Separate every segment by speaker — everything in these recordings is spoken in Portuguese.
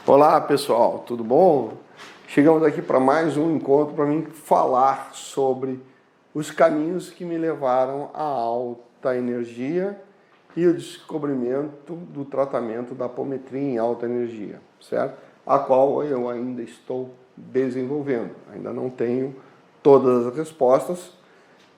Speaker 1: Olá pessoal, tudo bom? Chegamos aqui para mais um encontro para mim falar sobre os caminhos que me levaram à alta energia e o descobrimento do tratamento da apometria em alta energia, certo? A qual eu ainda estou desenvolvendo, ainda não tenho todas as respostas,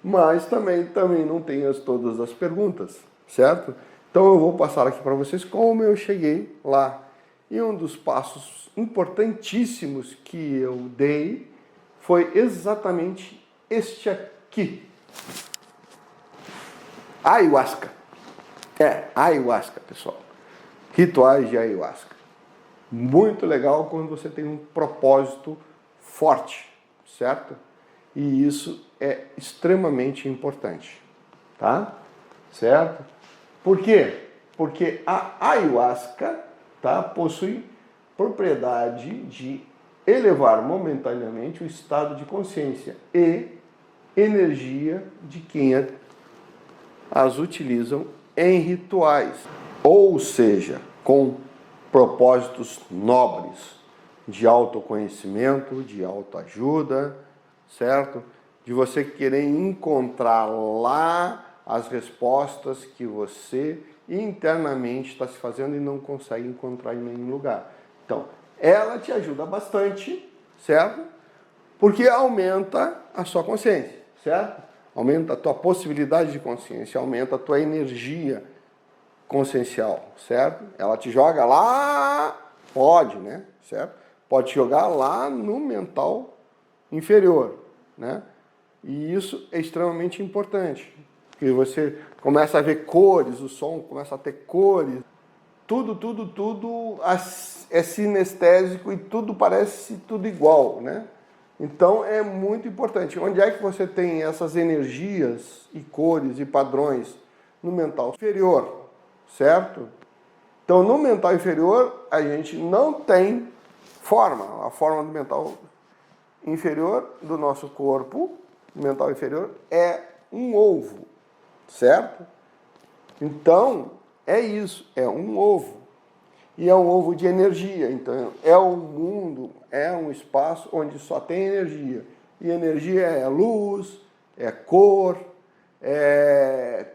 Speaker 1: mas também não tenho todas as perguntas, certo? Então eu vou passar aqui para vocês como eu cheguei lá. E um dos passos importantíssimos que eu dei foi exatamente este aqui. Ayahuasca. Ayahuasca, pessoal. Rituais de ayahuasca. Muito legal quando você tem um propósito forte, certo? E isso é extremamente importante, tá? Certo? Por quê? Porque a ayahuasca possui propriedade de elevar momentaneamente o estado de consciência e energia de quem as utilizam em rituais, ou seja, com propósitos nobres de autoconhecimento, de autoajuda, certo? De você querer encontrar lá as respostas que você internamente está se fazendo e não consegue encontrar em nenhum lugar. Então, ela te ajuda bastante, certo? Porque aumenta a sua consciência, certo? Aumenta a tua possibilidade de consciência, aumenta a tua energia consciencial, certo? Ela te joga lá, pode, né? Certo? Pode te jogar lá no mental inferior, né? E isso é extremamente importante. Porque você começa a ver cores, o som começa a ter cores, tudo é sinestésico e tudo parece tudo igual, né? Então é muito importante. Onde é que você tem essas energias e cores e padrões? No mental inferior, certo? Então no mental inferior a gente não tem forma. A forma do mental inferior do nosso corpo, mental inferior, é um ovo. Certo? Então, é isso, é um ovo. E é um ovo de energia. Então, é um mundo, é um espaço onde só tem energia. E energia é luz, é cor, é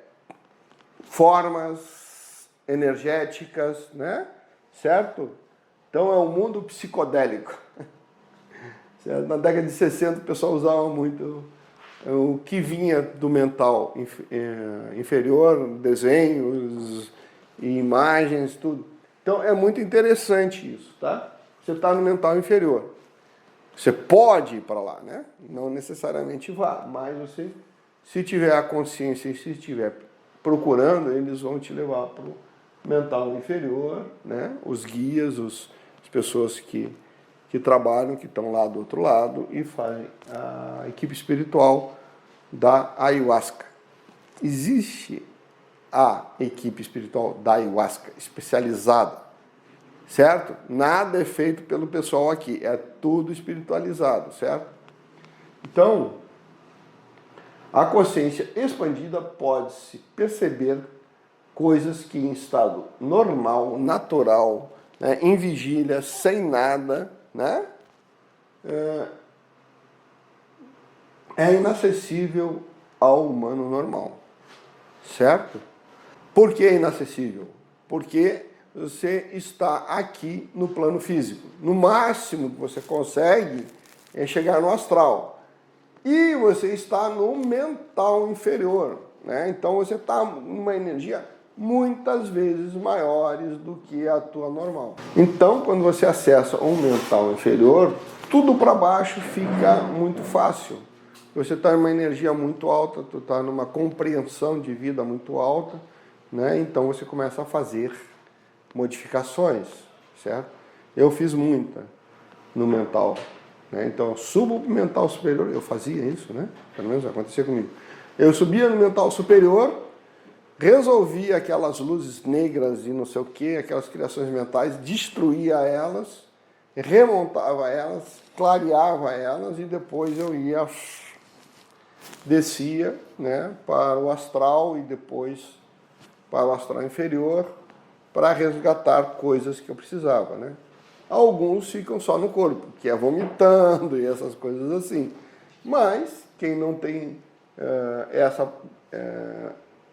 Speaker 1: formas energéticas, né? Certo? Então, é um mundo psicodélico. Certo? Na década de 60, o pessoal usava muito o que vinha do mental inferior, desenhos, imagens, tudo. Então é muito interessante isso, tá? Você está no mental inferior. Você pode ir para lá, né? Não necessariamente vá, mas você, se tiver a consciência e se estiver procurando, eles vão te levar para o mental inferior, né? Os guias, as pessoas que trabalham, que estão lá do outro lado e fazem a equipe espiritual da ayahuasca. Existe a equipe espiritual da ayahuasca especializada, certo? Nada é feito pelo pessoal aqui, é tudo espiritualizado, certo? Então, a consciência expandida pode-se perceber coisas que em estado normal, natural, né, em vigília, sem nada, né? É inacessível ao humano normal, certo? Por que é inacessível? Porque você está aqui no plano físico. No máximo que você consegue é chegar no astral. E você está no mental inferior, né? Então você está numa energia muitas vezes maiores do que a tua normal. Então, quando você acessa um mental inferior, tudo para baixo fica muito fácil. Você está numa energia muito alta, tu está numa compreensão de vida muito alta, né? Então você começa a fazer modificações, certo? Eu fiz muita no mental, né? Então eu subo para o mental superior, eu fazia isso, né? Pelo menos acontecia comigo. Eu subia no mental superior, resolvia aquelas luzes negras e não sei o que, aquelas criações mentais, destruía elas, remontava elas, clareava elas e depois eu ia, descia, né, para o astral e depois para o astral inferior para resgatar coisas que eu precisava, né? Alguns ficam só no corpo, que é vomitando e essas coisas assim. Mas quem não tem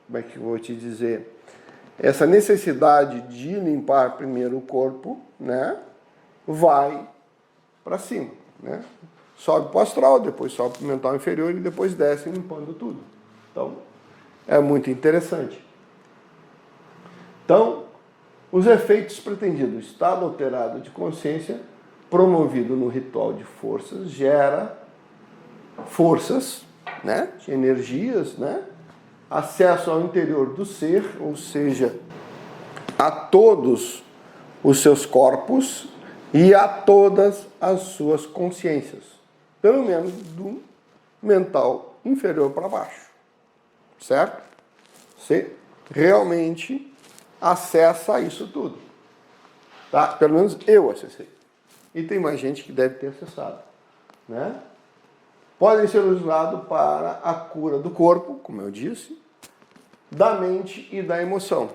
Speaker 1: como é que eu vou te dizer? Essa necessidade de limpar primeiro o corpo, né? Vai para cima, né? Sobe para o astral, depois sobe para o mental inferior e depois desce limpando tudo. Então, é muito interessante. Então, os efeitos pretendidos, estado alterado de consciência, promovido no ritual de forças, gera forças, né? De energias, né? Acesso ao interior do ser, ou seja, a todos os seus corpos e a todas as suas consciências, pelo menos do mental inferior para baixo, certo? Você realmente acessa isso tudo, tá? Pelo menos eu acessei. E tem mais gente que deve ter acessado, né? Podem ser usados para a cura do corpo, como eu disse, da mente e da emoção.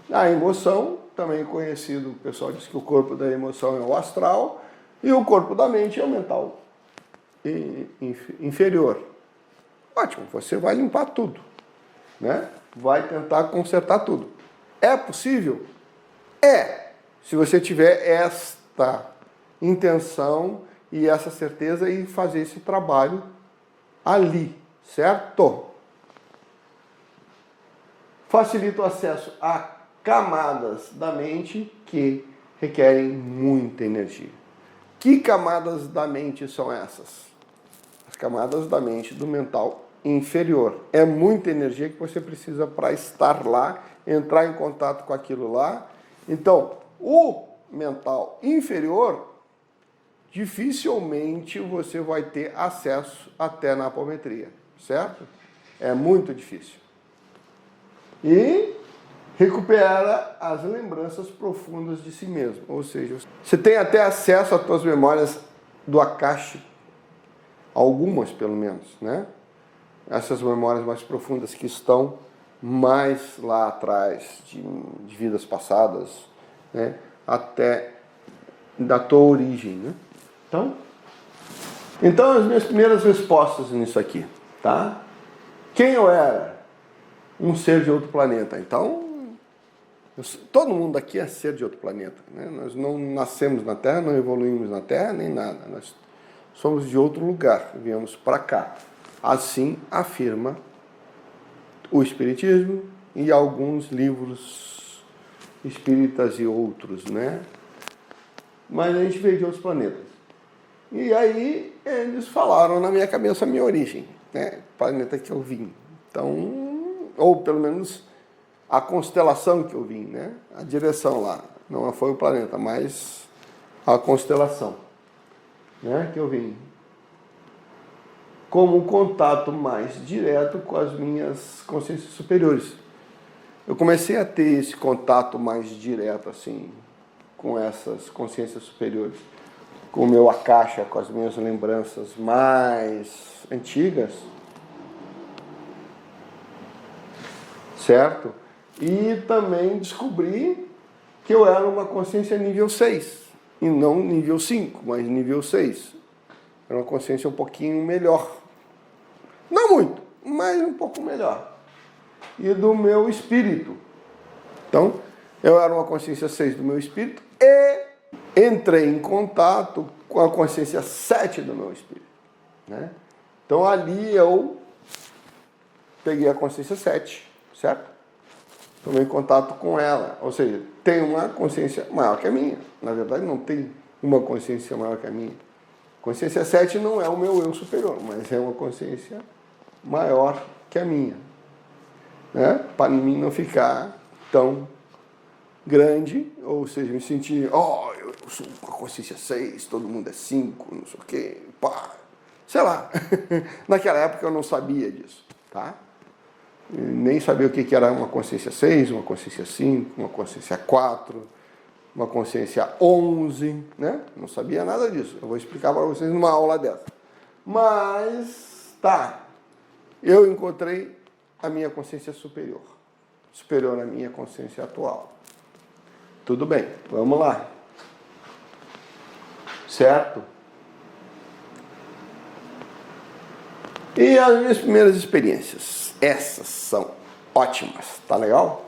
Speaker 1: A emoção, também conhecido, o pessoal diz que o corpo da emoção é o astral e o corpo da mente é o mental inferior. Ótimo, você vai limpar tudo, né? Vai tentar consertar tudo. É possível? É, se você tiver esta intenção e essa certeza e fazer esse trabalho ali, certo? Facilita o acesso a camadas da mente que requerem muita energia. Que camadas da mente são essas? As camadas da mente do mental inferior. É muita energia que você precisa para estar lá, entrar em contato com aquilo lá. Então, o mental inferior, dificilmente você vai ter acesso até na apometria, certo? É muito difícil. E recupera as lembranças profundas de si mesmo. Ou seja, você tem até acesso às suas memórias do Akasha, algumas pelo menos, né? Essas memórias mais profundas que estão mais lá atrás, de vidas passadas, né? Até da tua origem, né? Então as minhas primeiras respostas nisso aqui, tá? Quem eu era? Um ser de outro planeta. Então, todo mundo aqui é ser de outro planeta, né? Nós não nascemos na Terra, não evoluímos na Terra, nem nada. Nós somos de outro lugar, viemos para cá. Assim afirma o Espiritismo e alguns livros espíritas e outros, né? Mas a gente veio de outros planetas. E aí eles falaram na minha cabeça a minha origem, né? O planeta que eu vim. Então, ou pelo menos a constelação que eu vim, né? A direção lá. Não foi o planeta, mas a constelação, né? Que eu vim. Como um contato mais direto com as minhas consciências superiores. Eu comecei a ter esse contato mais direto, assim, com essas consciências superiores. Com o meu Akasha, com as minhas lembranças mais antigas. Certo? E também descobri que eu era uma consciência nível 6. E não nível 5, mas nível 6. Era uma consciência um pouquinho melhor. Não muito, mas um pouco melhor. E do meu espírito. Então, eu era uma consciência 6 do meu espírito e entrei em contato com a consciência 7 do meu espírito, né? Então, ali eu peguei a consciência 7, certo? Tomei contato com ela. Ou seja, tem uma consciência maior que a minha. Na verdade, não tem uma consciência maior que a minha. Consciência 7 não é o meu eu superior, mas é uma consciência maior que a minha, né? Para mim não ficar tão grande, ou seja, me sentir, eu sou uma consciência 6, todo mundo é 5, não sei o quê, pá, sei lá. Naquela época eu não sabia disso, tá? Nem sabia o que era uma consciência 6, uma consciência 5, uma consciência 4, uma consciência 11, né? Não sabia nada disso. Eu vou explicar para vocês numa aula dessa. Mas, tá, eu encontrei a minha consciência superior, superior à minha consciência atual. Tudo bem, vamos lá. certo? E as minhas primeiras experiências, essas são ótimas, tá legal?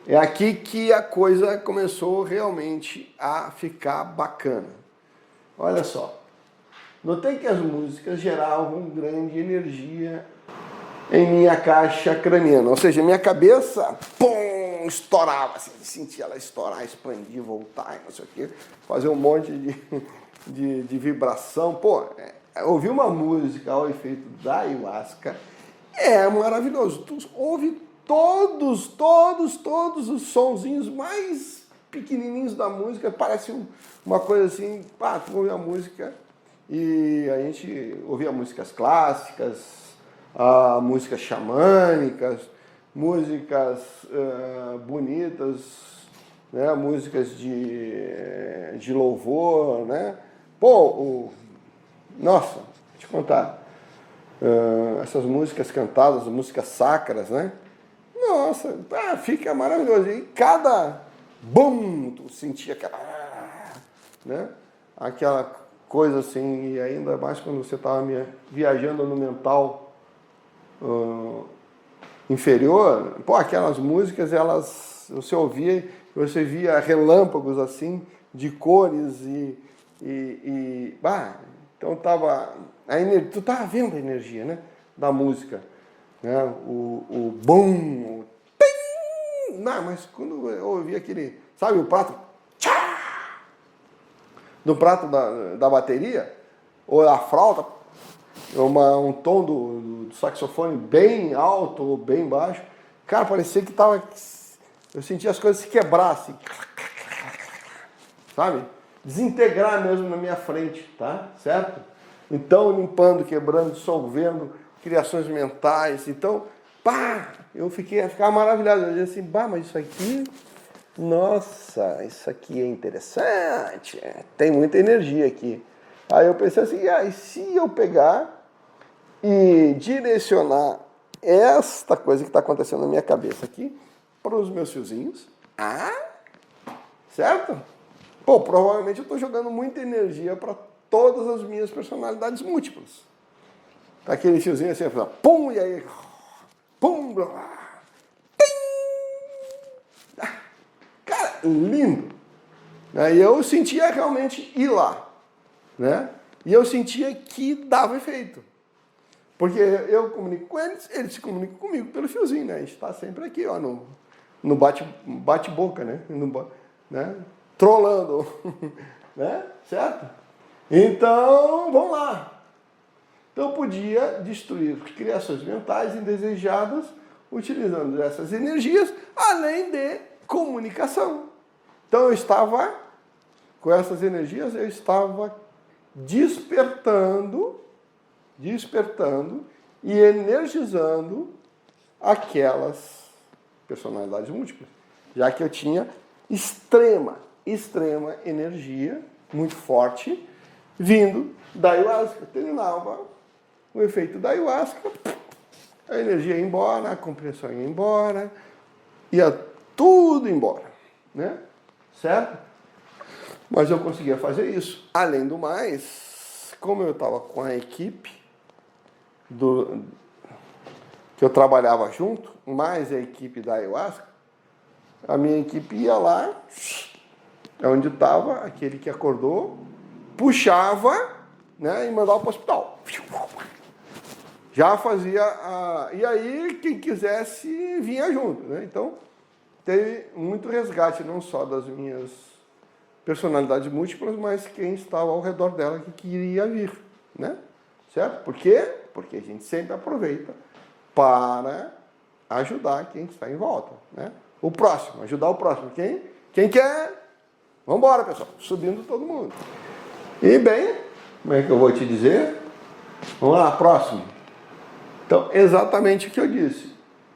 Speaker 1: É aqui que a coisa começou realmente a ficar bacana. Olha só, notei que as músicas geravam grande energia em minha caixa craniana, ou seja, minha cabeça, pum, estourava, assim, sentia ela estourar, expandir, voltar, não sei o quê, fazer um monte de vibração. Pô, ouvir uma música ao efeito da ayahuasca é maravilhoso. Tu ouve todos os sonzinhos mais pequenininhos da música, parece uma coisa assim, pá, tu ouve a música e a gente ouvia músicas clássicas, músicas xamânicas, músicas bonitas, né? Músicas de louvor, né? Pô, nossa, vou te contar, essas músicas cantadas, músicas sacras, né? Nossa, fica maravilhoso. E cada bum, tu sentia aquela coisa assim, e ainda mais quando você estava viajando no mental inferior, pô, aquelas músicas, você ouvia, você via relâmpagos assim, de cores então tu tava vendo a energia, né, da música, né, o bum, o tim, não, mas quando eu ouvi aquele, sabe, o prato, tchá, do prato da bateria, ou a flauta, um tom do saxofone bem alto ou bem baixo, cara, parecia que eu sentia as coisas se quebrar, assim, sabe? Desintegrar mesmo na minha frente, tá? Certo? Então, limpando, quebrando, dissolvendo, criações mentais, então, eu ficava maravilhado, eu dizia assim, mas isso aqui, nossa, isso aqui é interessante, tem muita energia aqui. Aí eu pensei assim, e se eu pegar e direcionar esta coisa que está acontecendo na minha cabeça aqui para os meus fiozinhos, certo? Pô, provavelmente eu estou jogando muita energia para todas as minhas personalidades múltiplas. Aquele fiozinho assim, pum, e aí, pum, tim! Cara, lindo. E eu sentia realmente ir lá, né? E eu sentia que dava efeito. Porque eu comunico com eles se comunicam comigo pelo fiozinho, né? A gente está sempre aqui, ó, no bate-boca, né? Né? Trolando, né? Certo? Então, vamos lá. Então, eu podia destruir criações mentais indesejadas utilizando essas energias, além de comunicação. Então, eu estava, com essas energias, eu estava despertando e energizando aquelas personalidades múltiplas, já que eu tinha extrema energia, muito forte, vindo da ayahuasca. Terminava o efeito da ayahuasca, a energia ia embora, a compressão ia embora, ia tudo embora, né? Certo? Mas eu conseguia fazer isso. Além do mais, como eu estava com a equipe que eu trabalhava junto, mais a equipe da ayahuasca, a minha equipe ia lá, onde estava aquele que acordou, puxava, né, e mandava para o hospital. Já fazia e aí quem quisesse vinha junto, né? Então teve muito resgate, não só das minhas personalidades múltiplas, mas quem estava ao redor dela que queria vir, né? Certo? Por quê? Porque a gente sempre aproveita para ajudar quem está em volta, né? O próximo, ajudar o próximo. Quem quer? Vamos embora, pessoal. Subindo todo mundo. E bem, como é que eu vou te dizer? Vamos lá, próximo. Então, exatamente o que eu disse.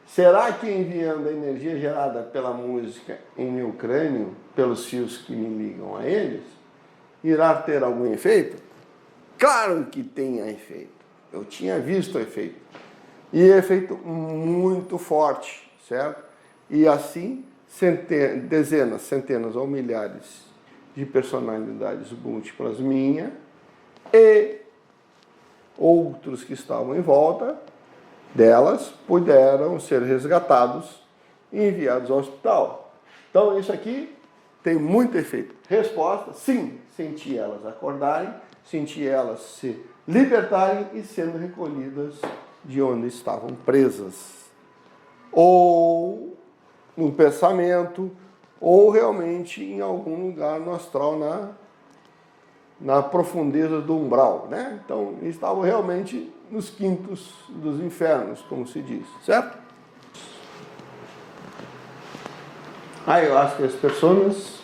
Speaker 1: Será que enviando a energia gerada pela música em meu crânio, pelos fios que me ligam a eles, irá ter algum efeito? Claro que tem efeito. Eu tinha visto o efeito. E efeito muito forte, certo? E assim, dezenas, centenas ou milhares de personalidades múltiplas minha e outros que estavam em volta delas puderam ser resgatados e enviados ao hospital. Então isso aqui tem muito efeito. Resposta, sim, senti elas acordarem, senti elas se libertarem e sendo recolhidas de onde estavam presas. Ou no pensamento, ou realmente em algum lugar no astral, na profundeza do umbral, né? Então, estavam realmente nos quintos dos infernos, como se diz, certo? Ayahuasca, as pessoas,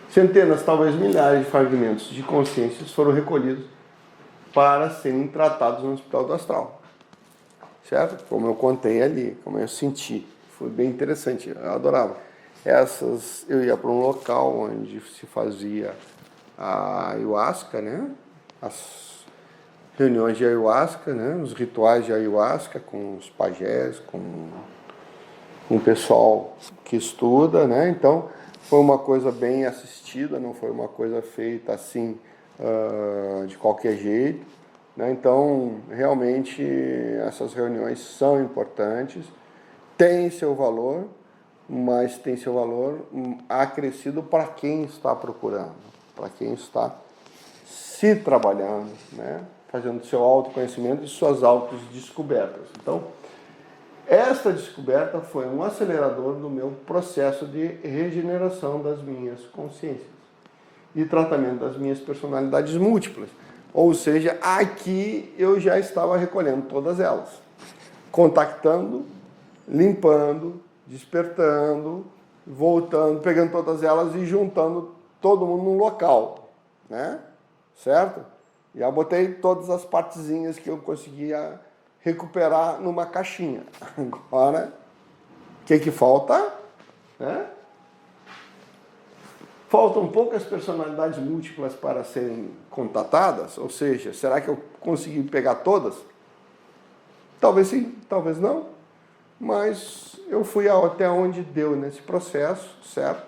Speaker 1: centenas, talvez milhares de fragmentos de consciências foram recolhidos para serem tratados no hospital do astral, certo? Como eu contei ali, como eu senti, foi bem interessante, eu adorava. Eu ia para um local onde se fazia a ayahuasca, né? As reuniões de ayahuasca, né? Os rituais de ayahuasca com os pajés, com o pessoal que estuda, né? Então, foi uma coisa bem assistida, não foi uma coisa feita assim, de qualquer jeito, né? Então, realmente, essas reuniões são importantes, têm seu valor, mas tem seu valor acrescido para quem está procurando, para quem está se trabalhando, né? Fazendo seu autoconhecimento e suas autodescobertas. Então, esta descoberta foi um acelerador do meu processo de regeneração das minhas consciências e tratamento das minhas personalidades múltiplas. Ou seja, aqui eu já estava recolhendo todas elas, contactando, limpando, despertando, voltando, pegando todas elas e juntando todo mundo num local, né? Certo? E eu botei todas as partezinhas que eu conseguia recuperar numa caixinha. Agora, o que falta? Né? Faltam poucas personalidades múltiplas para serem contatadas, ou seja, será que eu consegui pegar todas? Talvez sim, talvez não, mas eu fui até onde deu nesse processo, certo?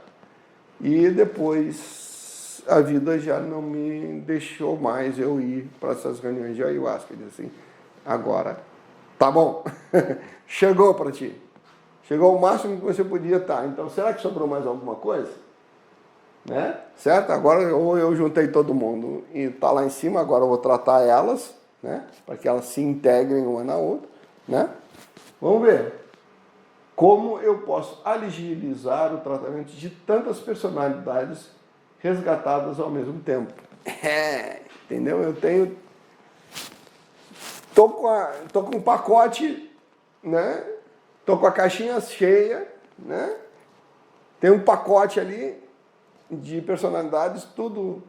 Speaker 1: E depois a vida já não me deixou mais eu ir para essas reuniões de ayahuasca. Diz assim, agora tá bom, chegou para ti, chegou o máximo que você podia estar. Então, será que sobrou mais alguma coisa? Né? Certo? Agora ou eu juntei todo mundo e está lá em cima, agora eu vou tratar elas, né? Para que elas se integrem uma na outra, né? Vamos ver como eu posso agilizar o tratamento de tantas personalidades resgatadas ao mesmo tempo. Entendeu? Eu tenho... Tô com um pacote, né? Tô com a caixinha cheia, né? Tem um pacote ali de personalidades, tudo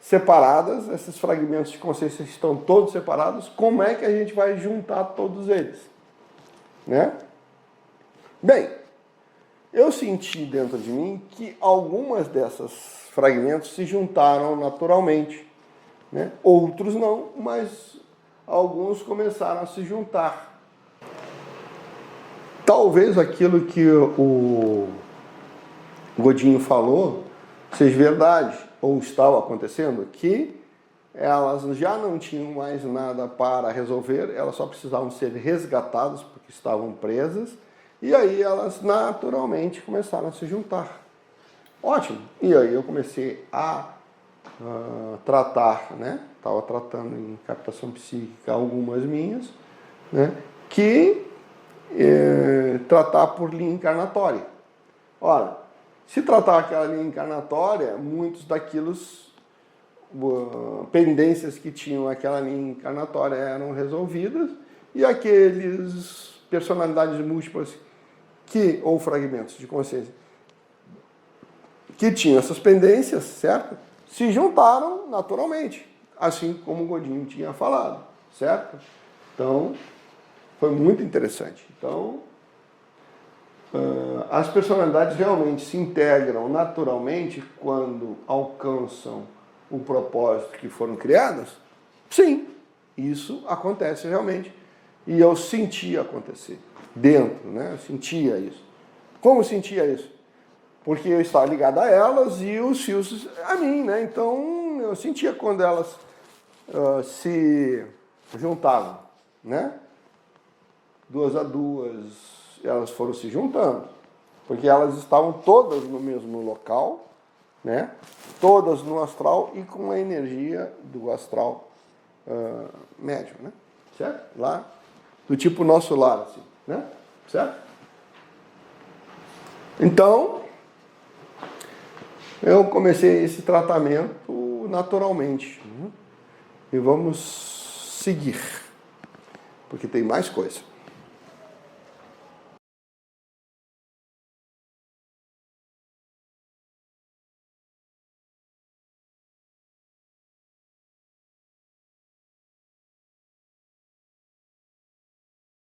Speaker 1: separadas. Esses fragmentos de consciência estão todos separados. Como é que a gente vai juntar todos eles? Né? Bem, eu senti dentro de mim que algumas dessas fragmentos se juntaram naturalmente, né? Outros não, mas alguns começaram a se juntar. Talvez aquilo que o Godinho falou seja verdade, ou estava acontecendo, que elas já não tinham mais nada para resolver, elas só precisavam ser resgatadas porque estavam presas, e aí elas naturalmente começaram a se juntar. Ótimo! E aí eu comecei a tratar, né? Estava tratando em captação psíquica algumas minhas, né? Que tratar por linha encarnatória. Ora, se tratar aquela linha encarnatória, muitos daqueles pendências que tinham aquela linha encarnatória eram resolvidas, e aqueles personalidades múltiplas ou fragmentos de consciência que tinham essas pendências, certo? Se juntaram naturalmente, assim como o Godinho tinha falado, certo? Então, foi muito interessante. Então, as personalidades realmente se integram naturalmente quando alcançam o propósito que foram criadas? Sim, isso acontece realmente. E eu sentia acontecer dentro, né? Eu sentia isso. Como sentia isso? porque eu estava ligado a elas e os fios a mim, né? Então eu sentia quando elas se juntavam, né? Duas a duas, elas foram se juntando, porque elas estavam todas no mesmo local, né? Todas no astral e com a energia do astral médio, né? Certo? Lá, do tipo nosso lar, assim, né? Certo? Então, eu comecei esse tratamento naturalmente, né? E vamos seguir, porque tem mais coisa.